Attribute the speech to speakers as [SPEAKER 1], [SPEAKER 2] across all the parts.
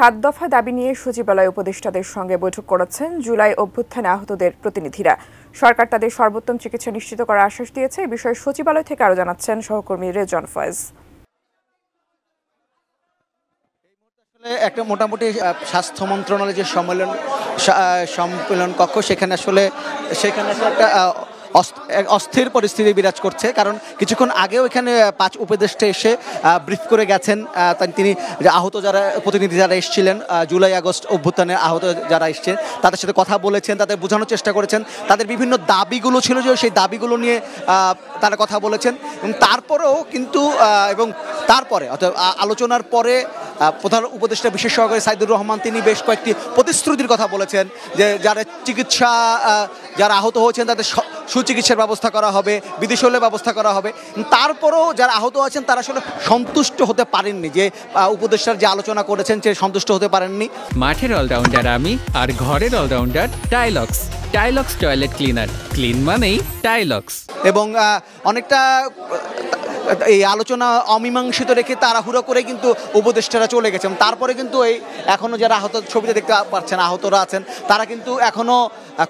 [SPEAKER 1] 7 দফা দাবি নিয়ে সচিবালয় উপদেষ্টাদের সঙ্গে বৈঠক করেছেন জুলাই অভ্যুত্থানে আহতদের প্রতিনিধিরা। সরকার তাদের সর্বোত্তম চিকিৎসা নিশ্চিত করার আশ্বাস দিয়েছে। এই বিষয়ে সচিবালয় থেকে আরও জানাচ্ছেন সহকর্মী রেজন ফয়েজ।
[SPEAKER 2] একটা মোটামুটি স্বাস্থ্য মন্ত্রণালয়ের যে সম্মেলন কক্ষ সেখানে আসলে একটা অস্থির পরিস্থিতি বিরাজ করছে, কারণ কিছুক্ষণ আগেও এখানে 5 উপদেষ্টা এসে ব্রিফ করে গেছেন। তিনি আহত যারা প্রতিনিধি যারা এসেছিলেন, জুলাই আগস্ট অভ্যুত্থানে আহত যারা এসেছেন তাদের সাথে কথা বলেছেন, তাদের বোঝানোর চেষ্টা করেছেন। তাদের বিভিন্ন দাবিগুলো ছিল যে সেই দাবিগুলো নিয়ে তারা কথা বলেছেন। তারপরে অর্থাৎ আলোচনার পরে প্রধান উপদেষ্টা বিশেষ সহকারী সাইদুর রহমান তিনি বেশ কয়েকটি প্রতিশ্রুতির কথা বলেছেন যে যারা আহত হয়েছেন তাদের সুচিকিৎসার ব্যবস্থা করা হবে, বিদেশে ব্যবস্থা করা হবে। তারপরেও যারা আহত আছেন তারা আসলে সন্তুষ্ট হতে পারেননি, যে উপদেষ্টার যে আলোচনা করেছেন সে সন্তুষ্ট হতে পারেননি।
[SPEAKER 3] মাঠের অলরাউন্ডার আমি, আর ঘরের allrounder Tilex. Tilex toilet cleaner, clean মানেই টাইলক্স।
[SPEAKER 2] এবং অনেকটা এই আলোচনা অমীমাংসিত রেখে তাড়াহুড়ো করে কিন্তু উপদেষ্টারা চলে গেছেন। তারপরে কিন্তু এখনো যারা আহত, ছবিতে দেখতে পাচ্ছেন আহতরা আছেন, তারা কিন্তু এখনো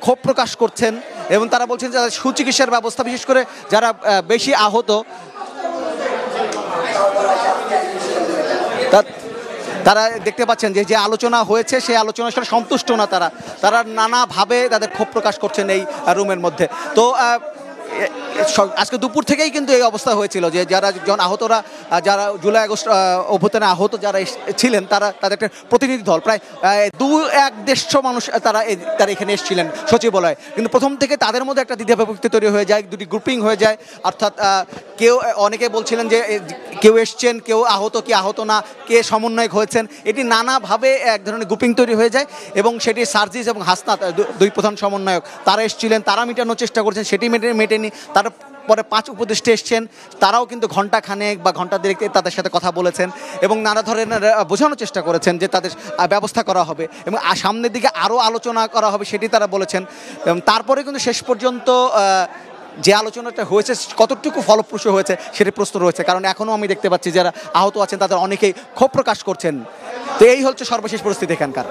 [SPEAKER 2] ক্ষোভ প্রকাশ করছেন এবং তারা বলছেন যে সুচিকিৎসার ব্যবস্থা, বিশেষ করে যারা বেশি আহত তারা দেখতে পাচ্ছেন যে আলোচনা হয়েছে সেই আলোচনার সাথে সন্তুষ্ট না। তারা নানাভাবে তাদের ক্ষোভ প্রকাশ করছেন এই রুমের মধ্যে। তো আজকে দুপুর থেকেই কিন্তু এই অবস্থা হয়েছিল যে যারা যারা জুলাই আগস্ট অভ্যুত্থানে আহত যারা ছিলেন তাদের একটা প্রতিনিধি দল, প্রায় 2-150 মানুষ তারা এখানে এসেছিলেন সচিবালয়ে। কিন্তু প্রথম থেকে তাদের মধ্যে একটা দ্বিধাবিভক্তি তৈরি হয়ে যায়, দুটি গ্রুপিং হয়ে যায়। অর্থাৎ অনেকে বলছিলেন যে কেউ এসছেন, কেউ আহত কি আহত না, কে সমন্বয়ক হয়েছেন, এটি নানাভাবে এক ধরনের গ্রুপিং তৈরি হয়ে যায়। এবং সেটি সার্জিস এবং হাসনাত, 2 প্রধান সমন্বয়ক, তারা এসেছিলেন, তারা মেটানোর চেষ্টা করছেন, সেটি মেটেনি। তারপরে 5 উপদেষ্টা এসছেন, তারাও কিন্তু ঘণ্টাখানেক বা ঘণ্টা দেড়েক তাদের সাথে কথা বলেছেন এবং নানা ধরনের বোঝানোর চেষ্টা করেছেন যে তাদের ব্যবস্থা করা হবে এবং সামনের দিকে আরও আলোচনা করা হবে, সেটি তারা বলেছেন। এবং তারপরে কিন্তু শেষ পর্যন্ত যে আলোচনাটা হয়েছে কতটুকু ফলপ্রসূ হয়েছে সেটি প্রশ্ন রয়েছে, কারণ এখনও আমি দেখতে পাচ্ছি যারা আহত আছেন তাদের অনেকেই ক্ষোভ প্রকাশ করছেন। তো এই হচ্ছে সর্বশেষ পরিস্থিতি এখানকার।